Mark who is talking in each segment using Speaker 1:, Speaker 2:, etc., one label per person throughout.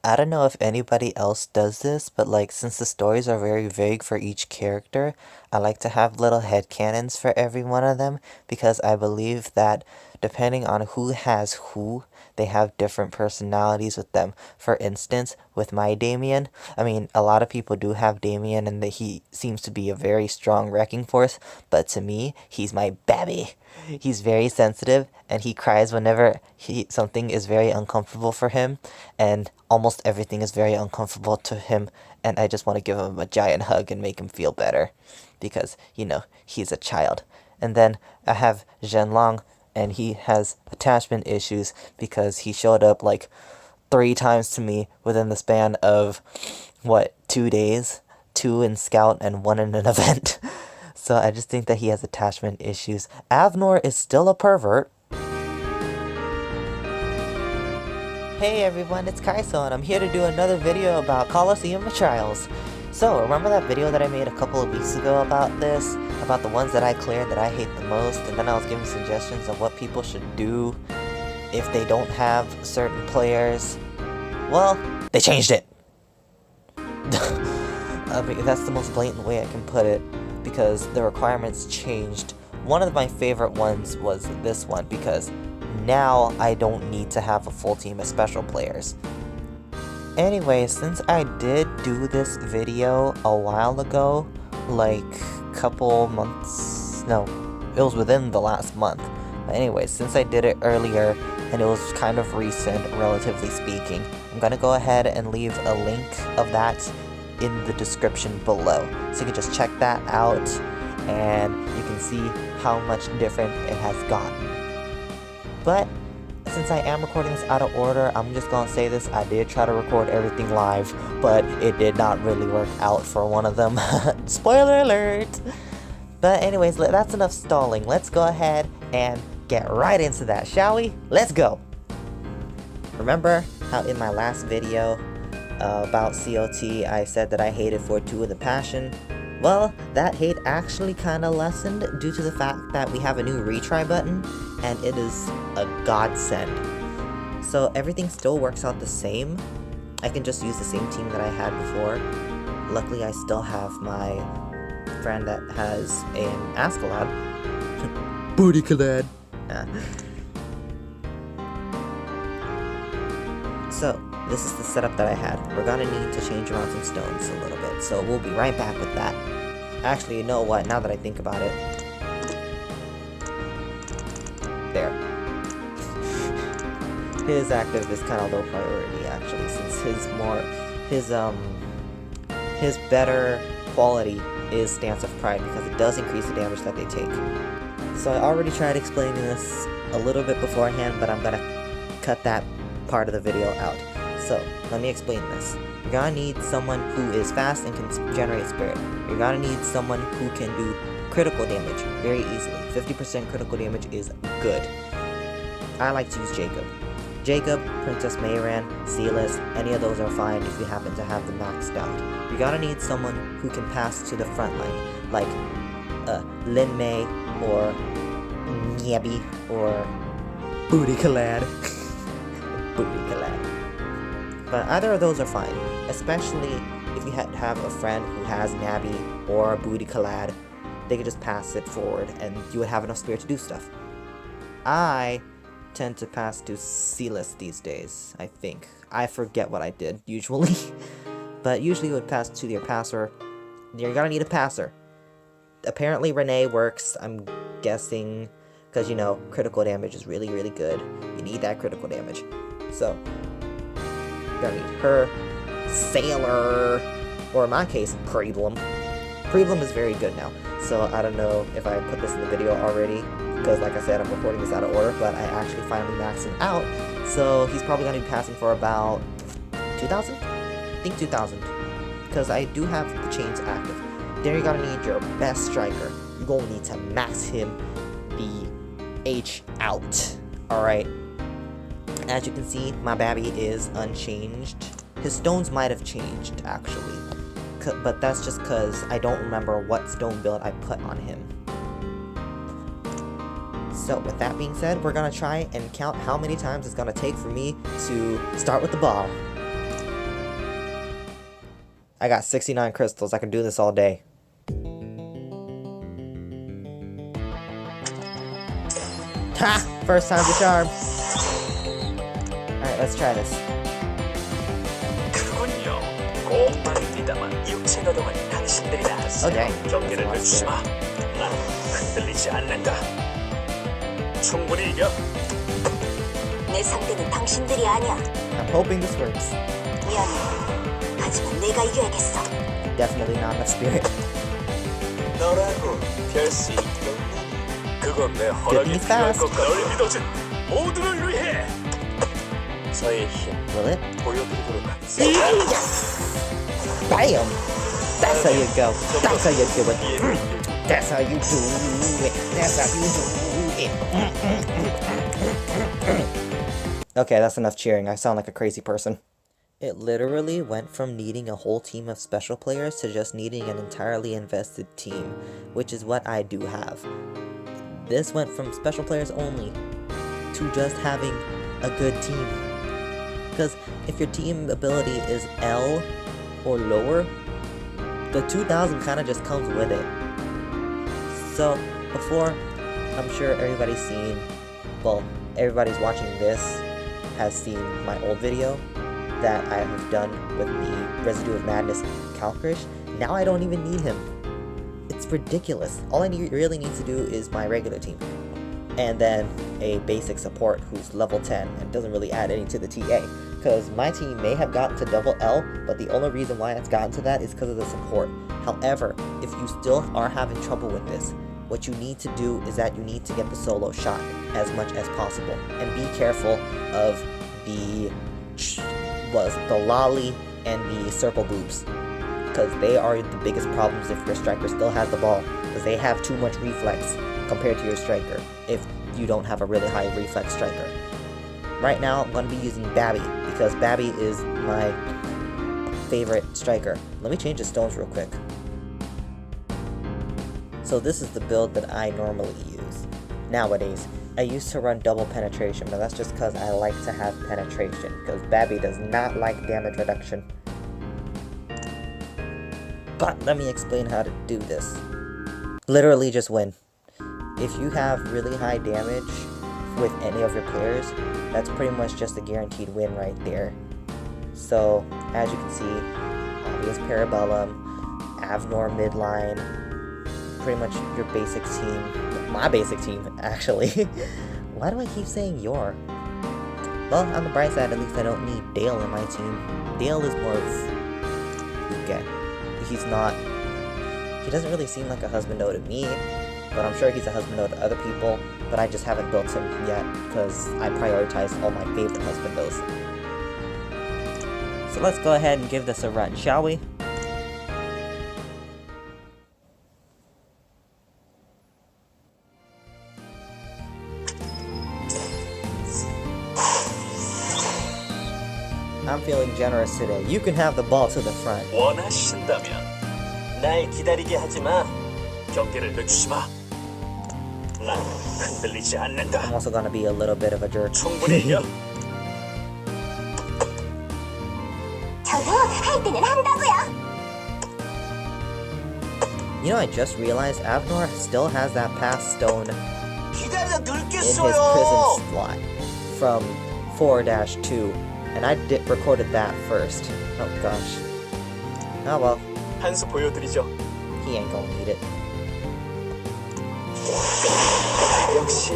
Speaker 1: I don't know if anybody else does this, but like since the stories are very vague for each character, I like to have little headcanons for every one of them because I believe that depending on who has who, they have different personalities with them. For instance, with my Damien, I mean, a lot of people do have Damien and that he seems to be a very strong wrecking force, but to me, he's my babby. He's very sensitive and he cries whenever something is very uncomfortable for him, and almost everything is very uncomfortable to him, and I just want to give him a giant hug and make him feel better because, he's a child. And then I have Zhenlong, and he has attachment issues because he showed up like 3 times to me within the span of, 2 days? 2 in Scout and 1 in an event. So I just think that he has attachment issues. Avnor is still a pervert. Hey everyone, it's Kaiso and I'm here to do another video about Colosseum of Trials. So, remember that video that I made a couple of weeks ago about this? About the ones that I cleared that I hate the most, and then I was giving suggestions of what people should do if they don't have certain players? Well, they changed it! I mean, that's the most blatant way I can put it, because the requirements changed. One of my favorite ones was this one, because now I don't need to have a full team of special players. Anyway, since I did do this video a while ago, like couple months, no, it was within the last month. But anyway, since I did it earlier and it was kind of recent, relatively speaking, I'm gonna go ahead and leave a link of that in the description below. So you can just check that out and you can see how much different it has gotten. But since I am recording this out of order, I'm just gonna say this, I did try to record everything live, but it did not really work out for one of them. Spoiler alert! But anyways, that's enough stalling. Let's go ahead and get right into that, shall we? Let's go! Remember how in my last video about CoT, I said that I hated 4-2 with a passion? Well, that hate actually kinda lessened due to the fact that we have a new retry button, and it is a godsend. So everything still works out the same. I can just use the same team that I had before. Luckily, I still have my friend that has an Askeladd. BOOTYKELADD! So, this is the setup that I had. We're gonna need to change around some stones a little bit, so we'll be right back with that. Actually, you know what, now that I think about it. There. His active is kind of low priority, actually, since his better quality is Stance of Pride, because it does increase the damage that they take. So I already tried explaining this a little bit beforehand, but I'm gonna cut that part of the video out. So, let me explain this. You're gonna need someone who is fast and can generate spirit. You're gonna need someone who can do critical damage very easily. 50% critical damage is good. I like to use Jacob. Jacob, Princess Mayran, Sealess, any of those are fine if you happen to have them maxed out. You're gonna need someone who can pass to the front line, like Lin Mei, or Nyebi, or BOOTYKELADD. BOOTYKELADD. But either of those are fine, especially if you have a friend who has Nabi or BOOTYKELADD. They could just pass it forward and you would have enough spirit to do stuff. I tend to pass to Sealess these days, I think. I forget what I did, usually. But usually you would pass to your passer. You're gonna need a passer. Apparently Renee works, I'm guessing, because, critical damage is really, really good. You need that critical damage. So, you're gonna need her, Sailor, or in my case, Preblem. Preblem is very good now. So I don't know if I put this in the video already, because like I said, I'm recording this out of order, but I actually finally maxed him out. So he's probably going to be passing for about 2,000? I think 2,000. Because I do have the chains active. Then you're going to need your best striker. You're going to need to max him the H out. Alright. As you can see, my babby is unchanged. His stones might have changed, actually. But that's just because I don't remember what stone build I put on him. So with that being said, we're gonna try and count how many times it's gonna take for me to start with the ball. I got 69 crystals. I can do this all day. Ha! First time's a charm. Alright, let's try this. Okay. I'm hoping this works. Definitely not enough spirit. Get me fast. Will it? Bam! That's how you go. That's how you do it. That's how you do it. That's how you do it. Okay, that's enough cheering. I sound like a crazy person. It literally went from needing a whole team of special players to just needing an entirely invested team, which is what I do have. This went from special players only to just having a good team. Because if your team ability is L or lower, the 2000 kind of just comes with it. So before, I'm sure everybody's seen, well, everybody's watching this has seen my old video that I have done with the Residue of Madness Calcrish. Now I don't even need him. It's ridiculous. All I really need to do is my regular team. And then a basic support who's level 10 and doesn't really add any to the TA. Because my team may have gotten to double L, but the only reason why it's gotten to that is because of the support. However, if you still are having trouble with this, what you need to do is that you need to get the solo shot as much as possible. And be careful of the lolly and the circle boobs. Because they are the biggest problems if your striker still has the ball. Because they have too much reflex compared to your striker if you don't have a really high reflex striker. Right now, I'm going to be using Babby because Babby is my favorite striker. Let me change the stones real quick. So this is the build that I normally use. Nowadays, I used to run double penetration, but that's just because I like to have penetration, because Babby does not like damage reduction. But let me explain how to do this. Literally just win. If you have really high damage with any of your players, that's pretty much just a guaranteed win right there. So, as you can see, obvious Parabellum, Avnor midline, pretty much your basic team. My basic team, actually. Why do I keep saying your? Well, on the bright side, at least I don't need Dale in my team. Dale is more of... okay. He doesn't really seem like a husbando to me, but I'm sure he's a husbando to other people, but I just haven't built him yet, because I prioritize all my favorite husbandos. So let's go ahead and give this a run, shall we? I'm feeling generous today. You can have the ball to the front.
Speaker 2: 원하신다면 날 기다리게 하지 마. 경계를 늦추지 마. 난 흔들리지 않는다.
Speaker 1: I'm also gonna be a little bit of a jerk.
Speaker 2: 충분히 이겨.
Speaker 3: 저도 할 때는 한다고요.
Speaker 1: You know, I just realized Avnor still has that pass stone
Speaker 2: 기다려
Speaker 1: in his
Speaker 2: 늙겠어요.
Speaker 1: prison slot from 4-2. And I recorded that first. Oh gosh. Oh well.
Speaker 2: 한 수 보여드리죠.
Speaker 1: He ain't gonna need it.
Speaker 2: 역시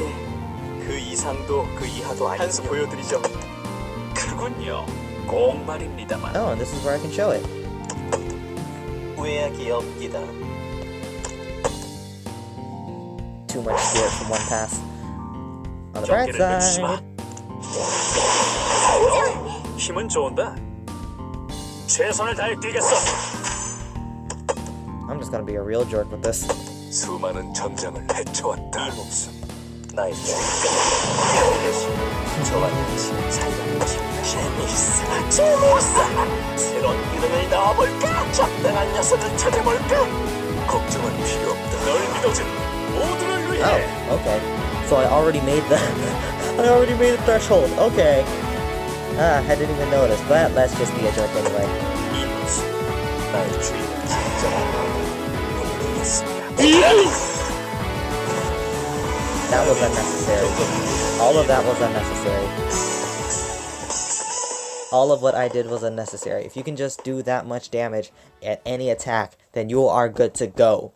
Speaker 2: 그 이상도 그 이하도 아니군요. 한 수 보여드리죠. 그군요. 꼭 말입니다만.
Speaker 1: Oh, and this is where I can show it.
Speaker 2: 후회하기 없기다.
Speaker 1: Too much spirit from one pass. On the bright side.
Speaker 2: 힘은 좋은다. 최선을 다해 뛰겠어.
Speaker 1: I'm just gonna be a real jerk with this.
Speaker 2: 수많은 전장을 헤쳐왔다. 이 목숨 나의 저와 같이 살아보지. 재밌어. 새로운 이름을 넣어볼까? 적당한 녀석을 찾아볼까? 걱정은 필요 없다. 널 믿어준 모두를 위해.
Speaker 1: Oh, okay. So I already made the threshold. Okay. I didn't even notice, but let's just be a jerk anyway.
Speaker 2: 인수 나의 주인은 진정한 운명이었습니다.
Speaker 1: That was unnecessary. All of that was unnecessary. All of what I did was unnecessary. If you can just do that much damage at any attack, then you are good to go.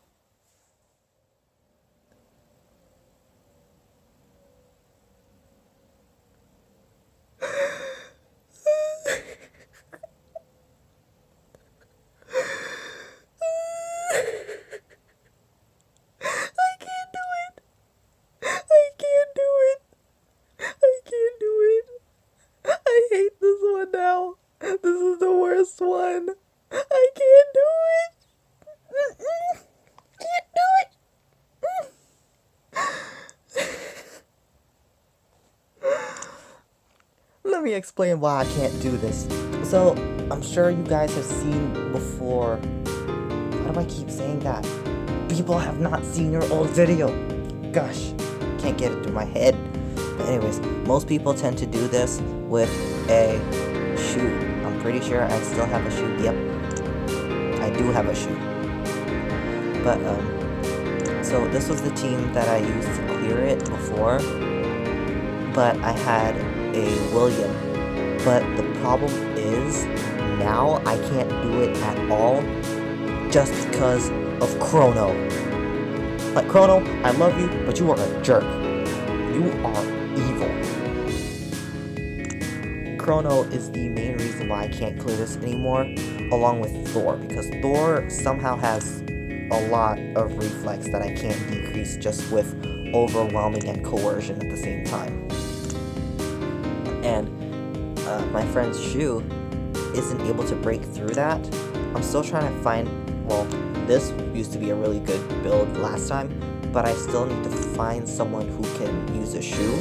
Speaker 1: Let me explain why I can't do this. So, I'm sure you guys have seen before. Why do I keep saying that? People have not seen your old video. Gosh, can't get it through my head. But anyways, most people tend to do this with a shoe. I'm pretty sure I still have a shoe. Yep, I do have a shoe. But, so this was the team that I used to clear it before. But I had a William. But the problem is, now I can't do it at all just because of Chrono. Like, Chrono, I love you, but you are a jerk. You are evil. Chrono is the main reason why I can't clear this anymore, along with Thor, because Thor somehow has a lot of reflex that I can't decrease just with overwhelming and coercion at the same time. And my friend's shoe isn't able to break through that. I'm still trying to find, well, this used to be a really good build last time, but I still need to find someone who can use a shoe,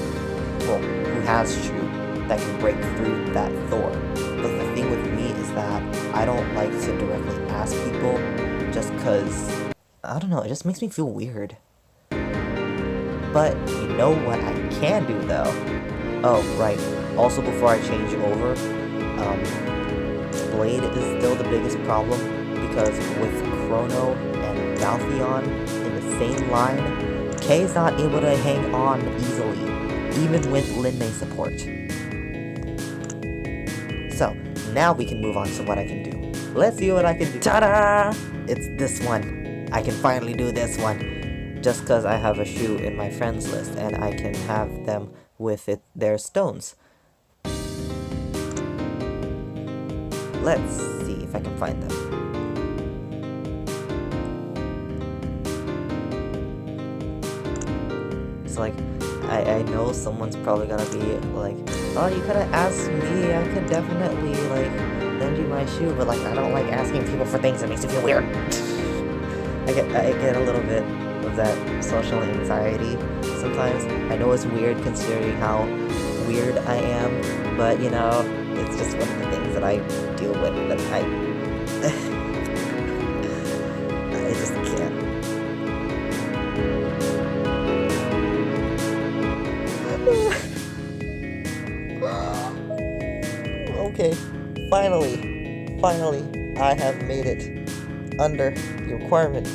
Speaker 1: well, who has shoe, that can break through that Thor. But the thing with me is that I don't like to directly ask people just because, I don't know, it just makes me feel weird. But you know what I can do though? Oh, right. Also, before I change over, Blade is still the biggest problem, because with Chrono and Valtheon in the same line, Kay's not able to hang on easily, even with Linmei support. So, now we can move on to what I can do. Let's see what I can do. Ta-da! It's this one. I can finally do this one. Just because I have a shoe in my friends list, and I can have them with their stones. Let's see if I can find them. So like, I know someone's probably gonna be like, oh, you could have asked me, I could definitely like lend you my shoe, but like I don't like asking people for things, it makes me feel weird. I get a little bit of that social anxiety sometimes. I know it's weird considering how weird I am, but you know, it's just one of the things that I deal with that I just can't. Okay, finally, I have made it under the requirement.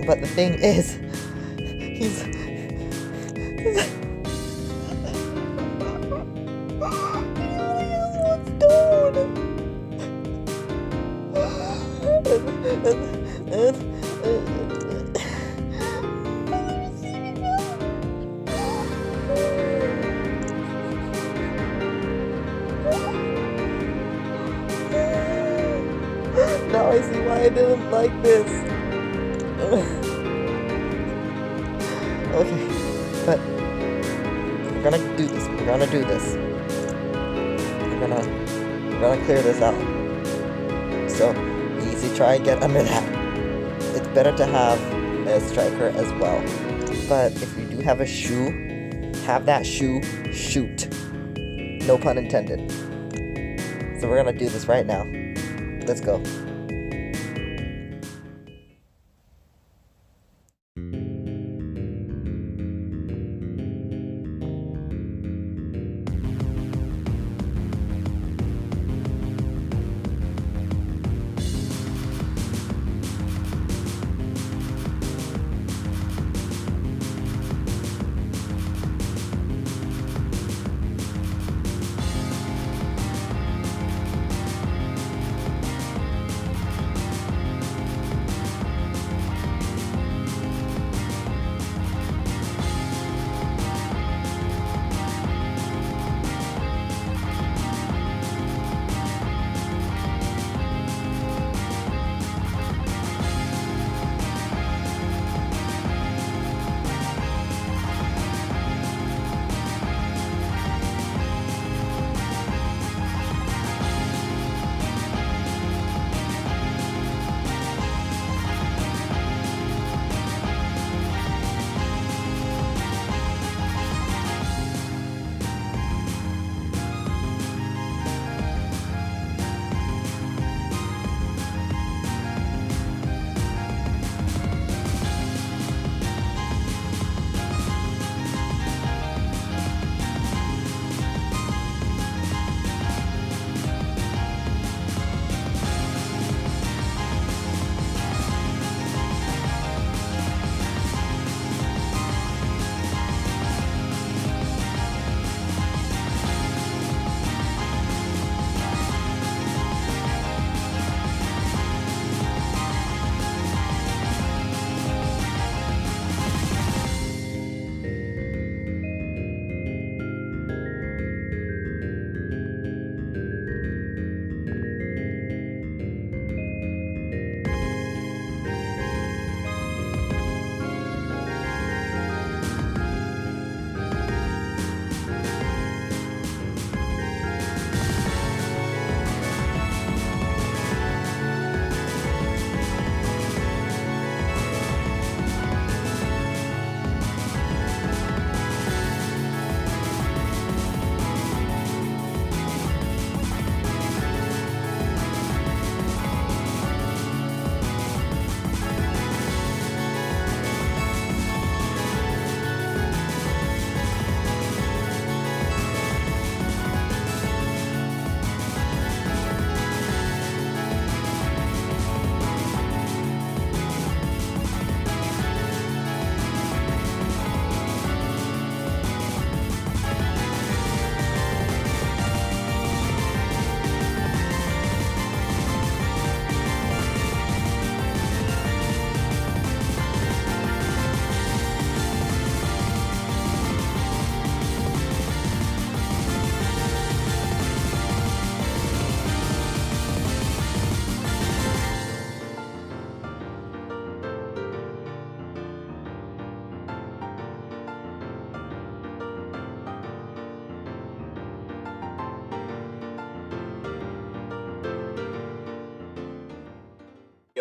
Speaker 1: But the thing is, he's... he only has one stone! Now I see why I didn't like this. Okay, but we're gonna do this. We're gonna clear this out. So, easy, try and get under that. It's better to have a striker as well. But if you do have a shoe, have that shoe shoot. No pun intended. So we're gonna do this right now. Let's go.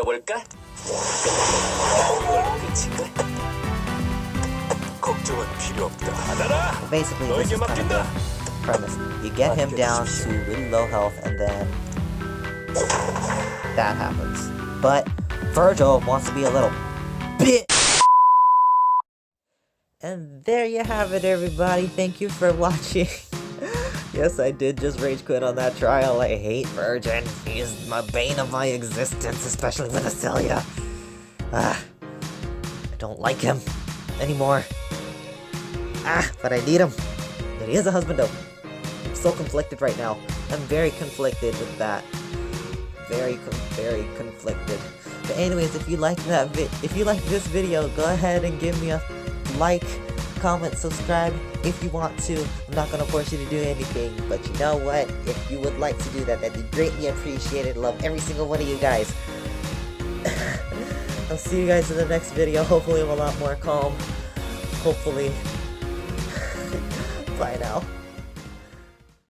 Speaker 2: 버려볼까? 이걸로 끝일까? 걱정은 필요 없다. 받아라!
Speaker 1: Basically, this is kind of the premise. You get him down to really low health, and then that happens. But Virgil wants to be a little bit. And there you have it, everybody. Thank you for watching. Yes, I did just rage quit on that trial. I hate Virgin. He is my bane of my existence, especially with Acelia. I don't like him anymore. But I need him. And he is a husband though. I'm so conflicted right now. I'm very conflicted with that. Very conflicted. But anyways, if you like this video, go ahead and give me a like, comment, subscribe if you want to. I'm not gonna force you to do anything, but you know what? If you would like to do that, that'd be greatly appreciated. Love every single one of you guys. I'll see you guys in the next video. Hopefully I'm a lot more calm. Hopefully. Bye now.